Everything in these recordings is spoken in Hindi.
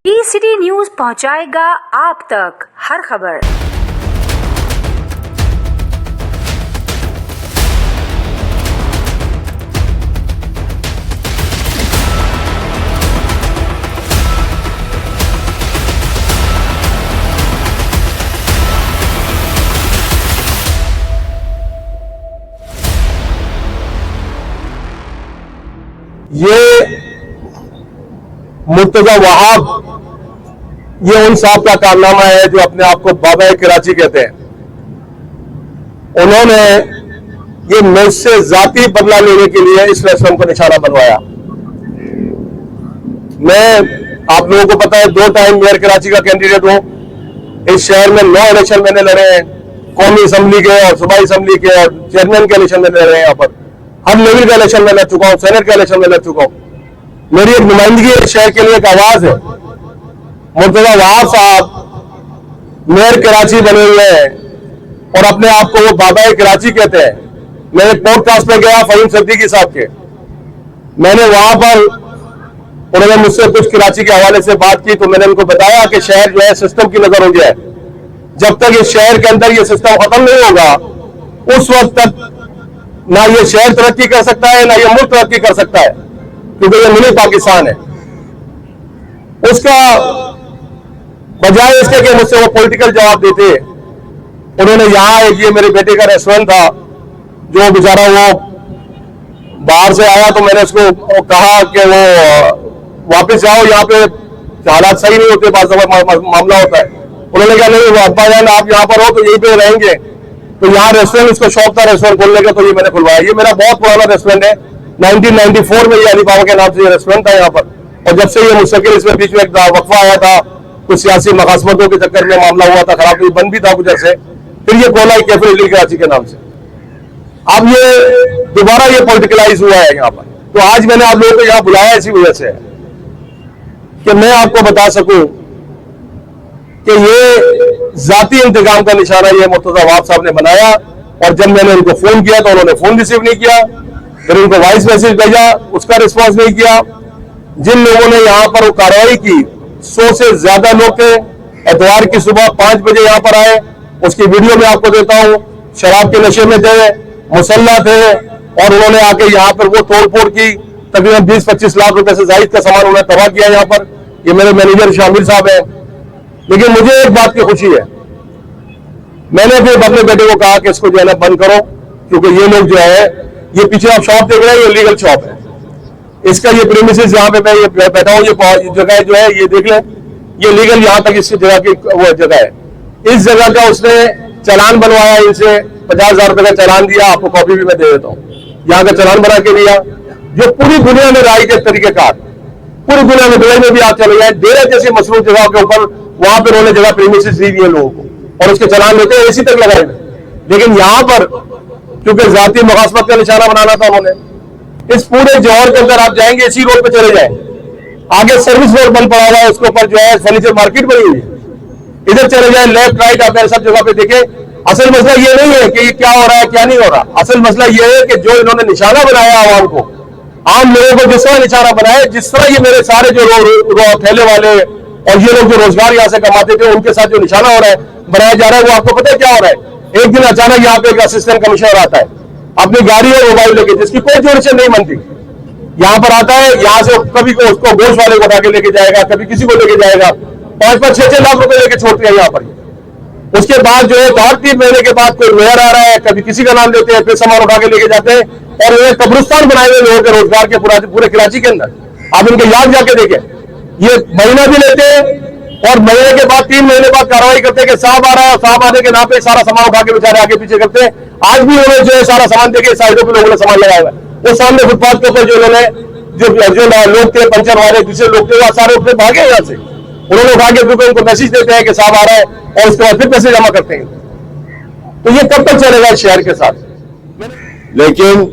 ईसीटी न्यूज पहुंचाएगा आप तक हर खबर। ये मुर्तजा वहाब, ये उन साहब का कारनामा है जो अपने आप को बाबा कराची कहते हैं। उन्होंने ये मुझसे जाती बदला लेने के लिए इस रेस्टोरेंट को निशाना बनवाया। मैं, आप लोगों को पता है, 2 टाइम मेयर कराची का कैंडिडेट हूं। इस शहर में 9 इलेक्शन मैंने लड़े हैं, कौमी असम्बली के और सूबाई असम्बली के और चेयरमैन के इलेक्शन मैंने लड़े हैं। यहाँ पर हर लेवल का इलेक्शन में लड़ चुका हूं, सेनेट का इलेक्शन में लड़ चुका हूं। मेरी एक नुमाइंदगी इस शहर के लिए एक आवाज है। मुर्तजा वहाब साहब मेयर कराची बने हुए हैं और अपने आप को वो बाबा कराची कहते हैं। मैं एक पॉडकास्ट पे गया फहीम सिद्दीकी साहब के, मैंने वहां पर, उन्होंने मुझसे कुछ कराची के हवाले से बात की तो मैंने उनको बताया कि शहर जो है सिस्टम की नजर हो गया है। जब तक इस शहर के अंदर ये सिस्टम खत्म नहीं होगा उस वक्त तक ना ये शहर तरक्की कर सकता है ना ये मुल्क तरक्की कर सकता है, क्योंकि ये मिनी पाकिस्तान है। उसका बजाय इसके कि मुझसे वो पॉलिटिकल जवाब देते, उन्होंने यहां एक, ये मेरे बेटे का रेस्टोरेंट था, जो बेचारा वो बाहर से आया तो मैंने उसको कहा कि वो वापस जाओ, यहाँ पे हालात सही नहीं होते, बात मामला होता है। उन्होंने कहा नहीं, वो अब्बा जान आप यहाँ पर हो तो यहीं पे रहेंगे। तो यहाँ रेस्टोरेंट, उसको शौक था रेस्टोरेंट खोलने का, तो ये मैंने खुलवाया। ये मेरा बहुत पुराना रेस्टोरेंट है, 1994 में ये अलीबाबा के नाम से ये रेस्टोरेंट था यहाँ पर। और जब से ये मुस्तकिल, इसमें बीच में एक वक्फा आया था, कुछ सियासी मकासमतों के चक्कर में मामला हुआ था खराब, तो बंद भी था कुछ ऐसे, फिर ये खोला कैफे इडली कराची के नाम से। अब ये दोबारा ये पॉलिटिकलाइज हुआ है यहाँ पर। तो आज मैंने आप लोगों को यहाँ बुलाया इसी वजह से कि मैं आपको बता सकूं कि ये जाती इंतकाम का निशाना ये मुर्तजा वहाब साहब ने बनाया। और जब मैंने उनको फोन किया तो उन्होंने फोन रिसीव नहीं किया, फिर उनको वॉइस मैसेज भेजा, उसका रिस्पॉन्स नहीं किया। जिन लोगों ने यहाँ पर वो कार्रवाई की, 100 से ज्यादा लोग थे, एतवार की सुबह 5 बजे यहाँ पर आए, उसकी वीडियो मैं आपको देता हूँ। शराब के नशे में थे, मुसल्ला थे, और उन्होंने आके यहाँ पर वो तोड़फोड़ की। तकरीबन 20-25 लाख रुपए से जायद का सामान उन्होंने तबाह किया यहाँ पर। ये मेरे मैनेजर शामिल साहब हैं। लेकिन मुझे एक बात की खुशी है, मैंने फिर अपने बेटे को कहा कि इसको जो है ना बंद करो, क्योंकि ये लोग जो है, ये पीछे आप शॉप देख रहे हैं, ये लीगल शॉप है। इसका ये प्रीमिसेस जहां पे मैं ये बैठा हूं, ये जगह जो है, ये देख लें, ये लीगल यहां तक इस जगह की वो जगह है। इस जगह का उसने चालान बनवाया, इनसे 50,000 रुपए का चालान दिया। आपको कॉपी भी मैं दे देता हूँ, यहाँ का चालान बना के दिया। जो पूरी दुनिया में राय के तरीकेकार, पूरी दुनिया में दुबई में भी आप चले जाए, डेरा जैसी मसरूफ जगह के ऊपर, वहां पर उन्होंने जगह प्रीमिसेस दी है लोगों को, और उसके चालान लेते हैं, इसी तक लगाए। लेकिन यहां पर क्योंकि जाती मुखासमत का निशाना बनाना था उन्होंने, इस पूरे जौहर के अंदर आप जाएंगे, इसी रोड पे चले जाएं, आगे सर्विस रोड बंद पड़ा हुआ है, उसके ऊपर जो है फर्नीचर मार्केट बनी हुई है। इधर चले जाएं, लेफ्ट राइट आप सब जगह पे देखें। असल मसला ये नहीं है कि ये क्या हो रहा है क्या नहीं हो रहा, असल मसला ये है कि जो इन्होंने निशाना बनाया आवाम को, आम लोगों को जिस तरह निशाना बनाया, जिस तरह ये मेरे सारे जो ठेले वाले और ये लोग जो रोजगार यहाँ से कमाते थे, उनके साथ जो निशाना हो रहा है, बनाया जा रहा है, वो आपको पता है क्या हो रहा है? एक दिन अचानक यहाँ पे एक असिस्टेंट कमिश्नर आता है अपनी गाड़ी और मोबाइल लेके, जिसकी कोई जुर्रिशन नहीं बनती, यहाँ पर आता है। यहाँ से कभी को उसको गोश्त वाले को उठा के लेके जाएगा, कभी किसी को लेके जाएगा, 5-5, 6-6 लाख रुपए लेके छोड़ते हैं यहाँ पर। उसके बाद जो है 2-3 महीने के बाद कोई मेयर आ रहा है, कभी किसी का नाम लेते हैं, फिर सामान उठा के लेके जाते हैं, और उन्हें कब्रिस्तान बनाए हुए लोगों के रोजगार के पूरे कराची के अंदर। आप इनके याद जाके देखें, ये महीना भी लेते हैं और महीने के बाद 3 महीने बाद कार्रवाई करते हैं कि साहब आ रहा है, साहब आने के नाम पे सारा सामान उठा के बेचारे आगे पीछे करते हैं। आज भी उन्होंने जो है सारा सामान देके साइडों पे लोगों ने सामान लगाया हुआ है। वो सामने फुटपाथ के ऊपर जो उन्होंने जो लोग थे, पंचर वाले, दूसरे लोग थे, वो सारे उठे भागे यहाँ से। उन्होंने उठा के उनको मैसेज देते हैं कि साहब आ रहा है, और उसके बाद फिर पैसे जमा करते हैं। तो ये कब तक चलेगा इस शहर के साथ? लेकिन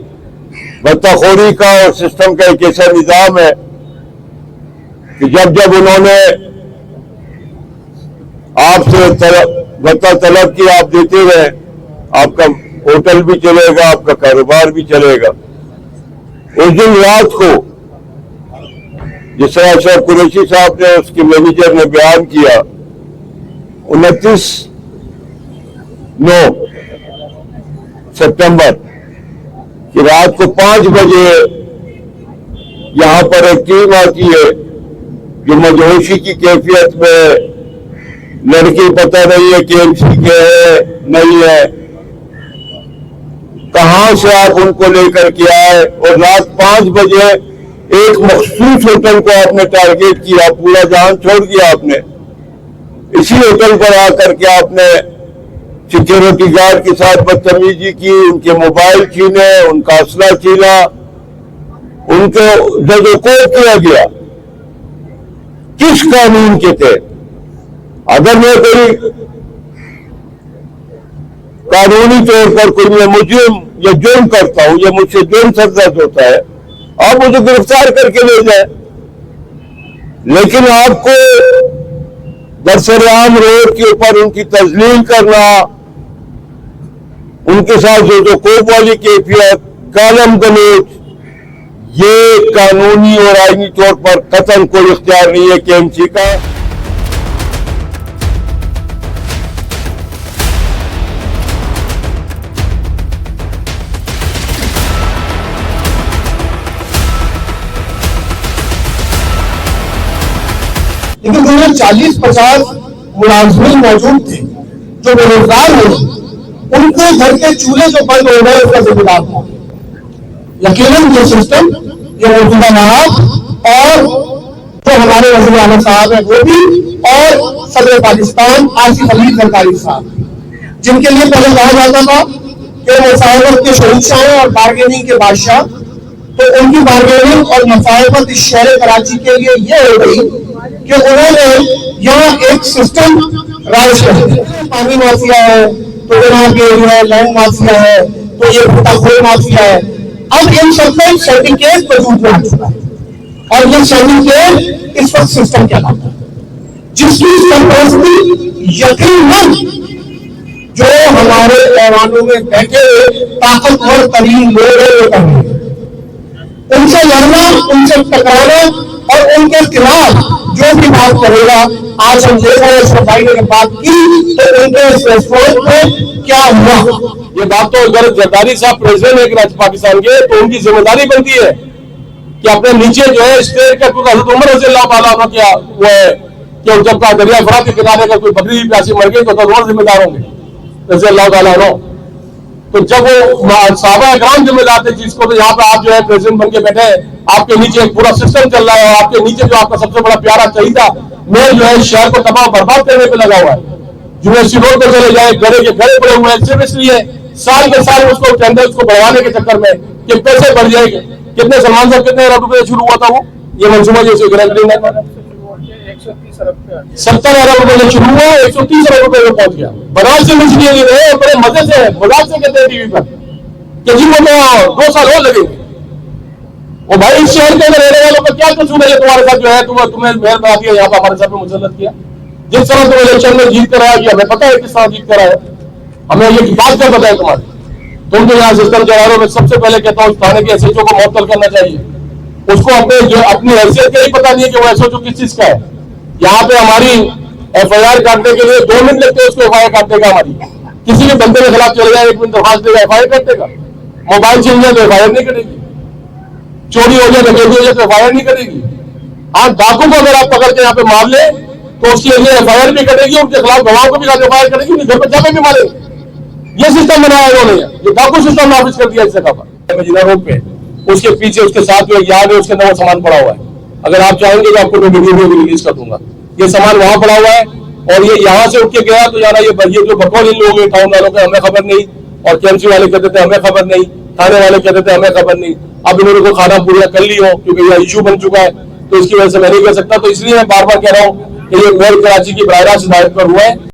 बदतखोरी का और सिस्टम का एक ऐसा निजाम है कि जब जब उन्होंने आपसे तलब की, आप देते रहे, आपका होटल भी चलेगा, आपका कारोबार भी चलेगा। उस दिन रात को जिस तरह अशरफ कुरैशी साहब ने उसके मैनेजर ने बयान किया 29 सितंबर कि रात को 5 बजे यहां पर एक टीम आती है जो मजहोशी की कैफियत में लड़के पता नहीं है केएमसी के है नहीं है, कहां से आप उनको लेकर के आए और रात 5 बजे एक मखसूस होटल को आपने टारगेट किया, पूरा जान छोड़ दिया आपने। इसी होटल पर आकर के आपने सिक्योरिटी गार्ड के साथ बदतमीजी की, उनके मोबाइल छीने, उनका असला छीना, उनको जदोकोब किया गया। किस कानून के तहत? अगर मैं कोई कानूनी तौर पर कोई मैं मुजरिम या जुर्म करता हूं या मुझसे जुर्म सरजद होता है, आप मुझे गिरफ्तार करके ले जाए, लेकिन आपको बरसराम रोड के ऊपर उनकी तजलील करना, उनके साथ जो कोप वाली कैफियत, कालम गलोच, ये कानूनी और आईनी तौर पर कतई कोई इख्तियार नहीं है केएमसी का। लेकिन जो 40-50 मुलाजिम मौजूद थे जो बेरोजगार हुए, उनके घर के चूल्हे जो बंद हो गए उसका जिम्मेदार था यकीनन ये सिस्टम, ये मौजूदा नवाब और जो हमारे वज़ीर आला साहब है वो भी, और सदर पाकिस्तान आसिफ अली जरदारी साहब, जिनके लिए पहले कहा जाता था कि मुसावरत के शहंशाह हैं और बार्गेनिंग के बादशाह, तो उनकी बार्गेनिंग और मुसावरत इस शहर कराची के लिए ये हो गई कि उन्होंने यहाँ एक सिस्टम राइज कर दिया। पानी माफिया है तो जनाब ये है, लैंड माफिया है तो ये भूटाखोर माफिया है। अब इन सबका एक सर्टिफिकेट वजूद में आ चुका है और ये सर्टिफिकेट इस वक्त सिस्टम कहलाता है, जिसकी सरपरस्ती यकीनन जो हमारे ऐवानों में बैठे ताकतवर तरीन लोग हैं वो कर रहे हैं। उनसे लड़ना, उनसे टकराना और उनके खिलाफ जो भी बात करेगा, आज हम देख रहे हैं भाई ने बात की तो उनके इस रेस्टोरेंट में क्या हुआ। ये बात तो अगर जरदारी साहब प्रेसिडेंट है पाकिस्तान के, तो उनकी जिम्मेदारी बनती है कि अपने नीचे जो है स्टेट का, क्योंकि हज़रत उमर रज़ियल्लाहु अन्हु क्या वो है कि जब का दरिया फरात के किनारे का कोई बकरी प्यासी मर गई तो कौन जिम्मेदार होंगे? रज़ियल्लाहु अन्हु। तो जब वो साहबा इकराम जिम्मेदार थे चीज को, तो यहाँ पे आप जो है प्रेसिडेंट बन के बैठे, आपके नीचे एक पूरा सिस्टम चल रहा है और आपके नीचे जो आपका सबसे बड़ा प्यारा शहीदा मेल जो है शहर को तबाह बर्बाद करने पे लगा हुआ है। यूनिवर्सिटी रोड पे चले जाए, गड़े के गड़े पड़े हुए हैं, सिर्फ इसलिए साल के साल उसको टेंडर उसको बढ़वाने के चक्कर में कि पैसे बढ़ जाएंगे। कितने सलमान साहब कितने अरब रुपए शुरू हुआ था वो ये मंसूबा जैसे 70 अरब रुपए से शुरू हुआ, 130 अरब रुपए में पहुंच गया। बनारस से मुझे ये रहे बड़े मजे से मजाक से कहते हैं टीवी पर कि जी वो तो 2 साल और लगेंगे। वो भाई इस शहर के अंदर रहने वालों का क्या कसूर है तुम्हारे साथ जो है तुम्हें मेहर बना दिया, यहाँ पर हमारे साथ में मुसल्लत किया। जिस तरह तुम इलेक्शन में जीत कर आया कि हमें पता है किस तरह जीत कर आया, हमें ये बात क्या पता है तुम्हारी। तुम तो यहाँ सिस्टम चला रहे हो। मैं सबसे पहले कहता हूँ थाने के एसएचओ को मुअत्तल करना चाहिए। उसको अपनी हैसियत का ही पता नहीं है कि वो एसएचओ किस चीज का है। यहाँ पे हमारी एफआईआर काटने के लिए 2 मिनट लगते हैं उसको एफआईआर काटने का। हमारी किसी भी बंदे के खिलाफ चले जाए 1 मिनट दरखास्त देगा, एफआईआर काट देगा। मोबाइल छीन जाए तो एफआईआर नहीं करेगी, चोरी हो जाए डकैती हो जाए तो एफआईआर नहीं करेगी। आप डाकू को अगर आप पकड़ के यहाँ पे मार ले तो उसके लिए एफआईआर भी करेगी, उनके खिलाफ गवाहों को भी एफआईआर करेगी, उनके घर पर जाके भी मारेगी। ये सिस्टम बनाया उन्होंने, ये डाकू सिस्टम नाफिज कर दिया इस जगह पर मदीना रोड पे। उसके पीछे उसके साथ में याद है उसके अंदर वो सामान पड़ा हुआ है। अगर आप चाहेंगे तो आपको वीडियो भी रिलीज कर दूंगा। ये सामान वहां पड़ा हुआ है और ये यहाँ से उठ के गया तो यार ये जो बकौल इन लोग टाउन वालों के हमें खबर नहीं, और केएमसी वाले कहते थे हमें खबर नहीं, थाने वाले कहते थे हमें खबर नहीं। अब इन्होंने को खाना पूरा कर ली हो क्योंकि यह इशू बन चुका है, तो इसकी वजह से मैं नहीं कह सकता। तो इसलिए मैं बार बार कह रहा हूँ कि ये मेयर कराची की बराह रास्त हिदायत पर हुआ है।